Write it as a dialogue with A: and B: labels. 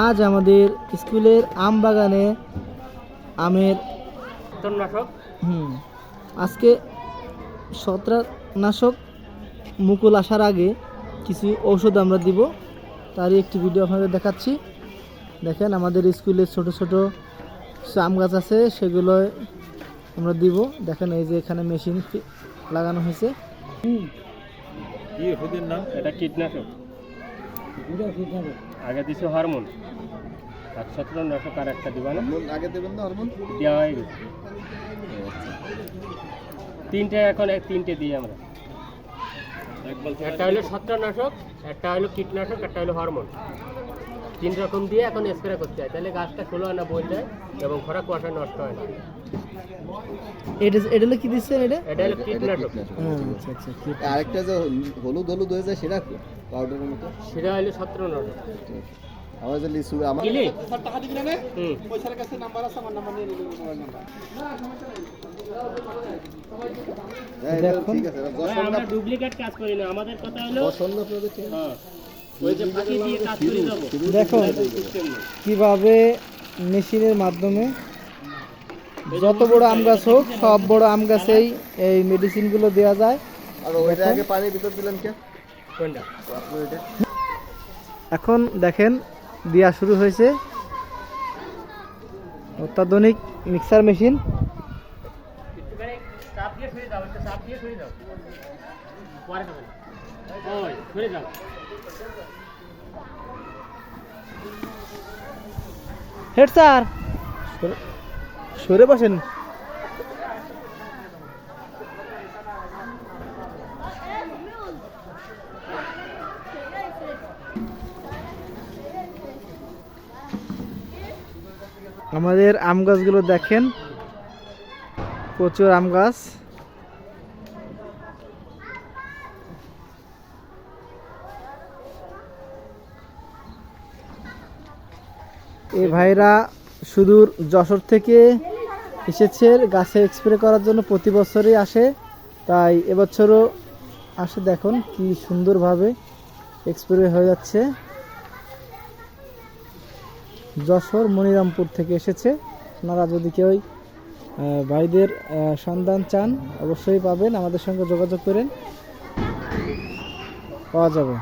A: আজ আমাদের স্কুলের আম বাগানে আমের
B: ছত্রাকনাশক
A: আজকে ছত্রাকনাশক মুকুল আসার আগে কিছু ঔষধ আমরা দিব, তারই একটি ভিডিও আপনাদের দেখাচ্ছি। দেখেন আমাদের স্কুলে ছোট ছোট আম গাছ আছে, সেগুলো আমরা দিব। দেখেন এই যে এখানে মেশিন লাগানো হয়েছে।
B: কি ওষুধের নাম? এটা কীটনাশক। আগে দিছে হরমোন, আর ছত্রাকনাশক আর একটা দিবা না?
C: আগে দেবেন না হরমোন?
B: দেওয়া হয়ে গেছে তিনটে, এখন তিনটে দিই আমরা। একটা হলো ছত্রাকনাশক, একটা হলো কীটনাশক, একটা হলো হরমোন। 3 রকম দিয়ে এখন স্প্রে করতে হয়, তাহলে গাছটা ষোলো আনা বই যায় এবং খরা কুয়াশা নষ্ট হয় না।
A: এটা হলো কি দিচ্ছেন?
B: এটা হলো কীটনাশক।
A: আচ্ছা আচ্ছা।
C: আরেকটা যে হলুদ হলুদ হয়ে যায় সেটা পাউডারের মতো,
B: সেটা হলো ছত্রাকনাশক।
C: আমার যে লিচু আমার
B: কিলি
C: টাকা দিবি না রে?
B: হুম,
C: পয়সার কাছে নাম্বার আছে, আমার নাম্বার নিয়ে নিবি, মোবাইল নাম্বার।
A: দেখুন
C: ঠিক আছে,
B: আমরা ডুপ্লিকেট কাজ করি না, আমাদের কথা হলো
C: পছন্দ প্রজেক্ট।
B: হ্যাঁ, ওই যে ফাঁকি দিয়ে কাজ করে যাবো।
A: দেখুন কিভাবে মেশিনের মাধ্যমে যত বড় আম গাছ হোক সব বড় আম গাছেই এই মেডিসিনগুলো দেওয়া যায়।
C: আর ওইটা আগে পানির ভিতর দিলেন কে?
B: কোনটা?
C: আপনি ওইটা
A: এখন দেখেন দেওয়া শুরু হয়েছে অত্যাধুনিক মিক্সার মেশিন।
B: একটুখানি চাপ দিয়ে সরে যাও, একটু চাপ দিয়ে সরে যাও, পরে দেবেন। ওই সরে যাও।
A: হেড স্যার সরে বসেন। আমাদের আম গাছগুলো দেখেন, প্রচুর আম গাছ। এই ভাইরা সুদূর যশোর থেকে এসেছে গাছে স্প্রে করার জন্য, প্রতি বছরই আসে, তাই এবছরও আসে। দেখুন কি সুন্দরভাবে স্প্রে হয়ে যাচ্ছে। যশোর মনিরামপুর থেকে এসেছে। আপনারা যদি কেউ ভাইদের সন্ধান চান অবশ্যই পাবেন, আমাদের সঙ্গে যোগাযোগ করেন, পাওয়া যাবে।